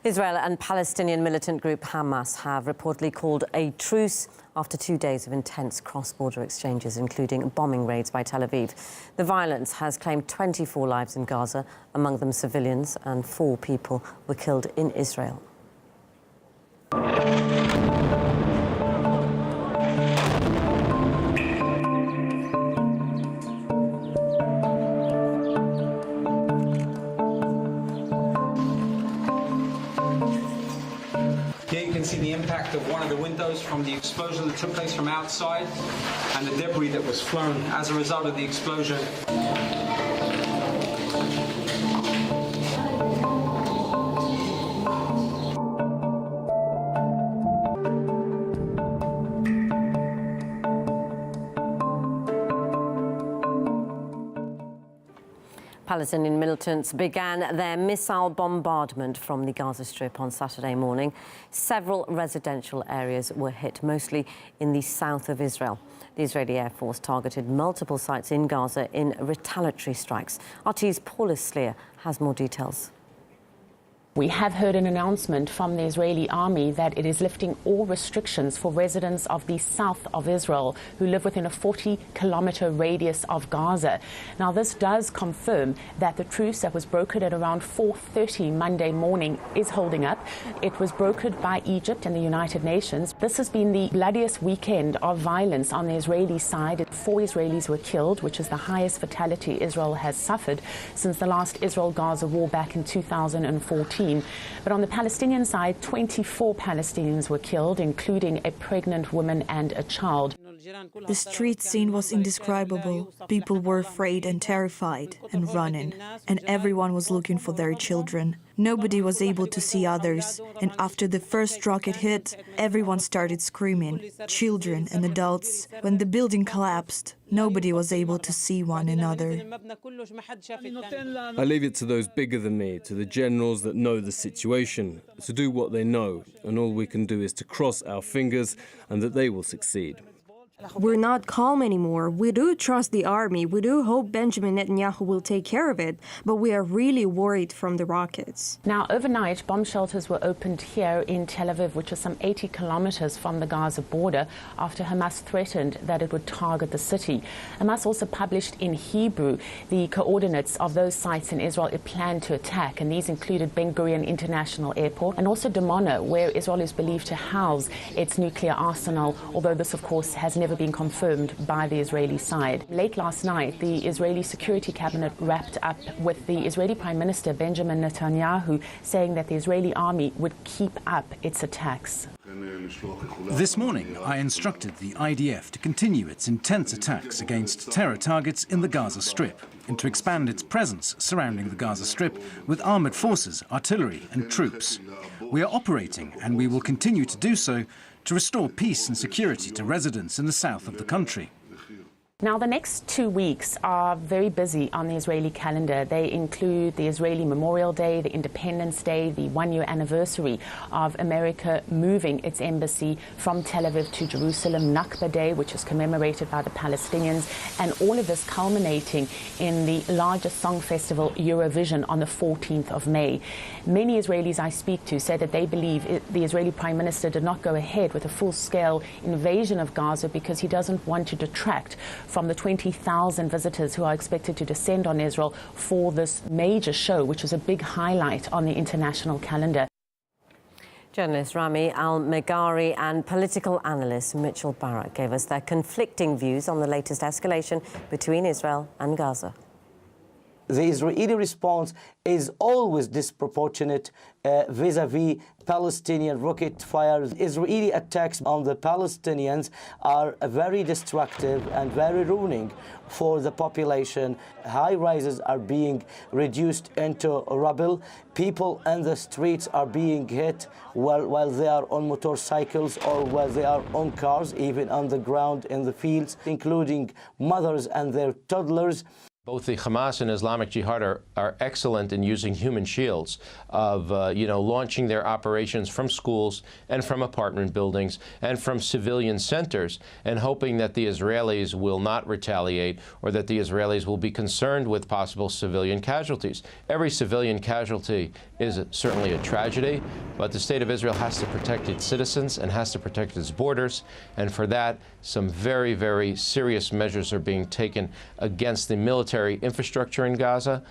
Israel and Palestinian militant group Hamas have reportedly called a truce after 2 days of intense cross-border exchanges, including bombing raids by Tel Aviv. The violence has claimed 24 lives in Gaza, among them civilians, and 4 people were killed in Israel. Here you can see the impact of one of the windows from the explosion that took place from outside and the debris that was flown as a result of the explosion. Palestinian militants began their missile bombardment from the Gaza Strip on Saturday morning. Several residential areas were hit, mostly in the south of Israel. The Israeli Air Force targeted multiple sites in Gaza in retaliatory strikes. RT's Paula Sleer has more details. We have heard an announcement from the Israeli army that it is lifting all restrictions for residents of the south of Israel who live within a 40-kilometer radius of Gaza. Now, this does confirm that the truce that was brokered at around 4:30 Monday morning is holding up. It was brokered by Egypt and the United Nations. This has been the bloodiest weekend of violence on the Israeli side. 4 Israelis were killed, which is the highest fatality Israel has suffered since the last Israel-Gaza war back in 2014. But on the Palestinian side, 24 Palestinians were killed, including a pregnant woman and a child. The street scene was indescribable. People were afraid and terrified and running, and everyone was looking for their children. Nobody was able to see others, and after the first rocket hit, everyone started screaming, children and adults. When the building collapsed, nobody was able to see one another. I leave it to those bigger than me, to the generals that know the situation, to do what they know, and all we can do is to cross our fingers and that they will succeed. We're not calm anymore. We do trust the army. We do hope Benjamin Netanyahu will take care of it, but we are really worried from the rockets. Now, overnight, bomb shelters were opened here in Tel Aviv, which is some 80 kilometers from the Gaza border, after Hamas threatened that it would target the city. Hamas also published in Hebrew the coordinates of those sites in Israel it planned to attack, and these included Ben Gurion International Airport and also Dimona, where Israel is believed to house its nuclear arsenal, although this, of course, has never been confirmed by the Israeli side. Late last night, the Israeli Security Cabinet wrapped up with the Israeli Prime Minister Benjamin Netanyahu saying that the Israeli army would keep up its attacks. This morning, I instructed the IDF to continue its intense attacks against terror targets in the Gaza Strip and to expand its presence surrounding the Gaza Strip with armored forces, artillery and troops. We are operating, and we will continue to do so, to restore peace and security to residents in the south of the country. Now, the next 2 weeks are very busy on the Israeli calendar. They include the Israeli Memorial Day, the Independence Day, the 1-year anniversary of America moving its embassy from Tel Aviv to Jerusalem, Nakba Day, which is commemorated by the Palestinians, and all of this culminating in the largest song festival, Eurovision, on the 14th of May. Many Israelis I speak to say that they believe the Israeli Prime Minister did not go ahead with a full-scale invasion of Gaza because he doesn't want to detract from the 20,000 visitors who are expected to descend on Israel for this major show, which is a big highlight on the international calendar. Journalist Rami Al-Meghari and political analyst Mitchell Barrett gave us their conflicting views on the latest escalation between Israel and Gaza. The Israeli response is always disproportionate vis-à-vis Palestinian rocket fire. Israeli attacks on the Palestinians are very destructive and very ruining for the population. High-rises are being reduced into rubble. People in the streets are being hit while they are on motorcycles or while they are on cars, even on the ground in the fields, including mothers and their toddlers. Both the Hamas and Islamic Jihad are excellent in using human shields of, launching their operations from schools and from apartment buildings and from civilian centers, and hoping that the Israelis will not retaliate or that the Israelis will be concerned with possible civilian casualties. Every civilian casualty is certainly a tragedy, but the State of Israel has to protect its citizens and has to protect its borders, and for that, some very, very serious measures are being taken against the military infrastructure in Gaza.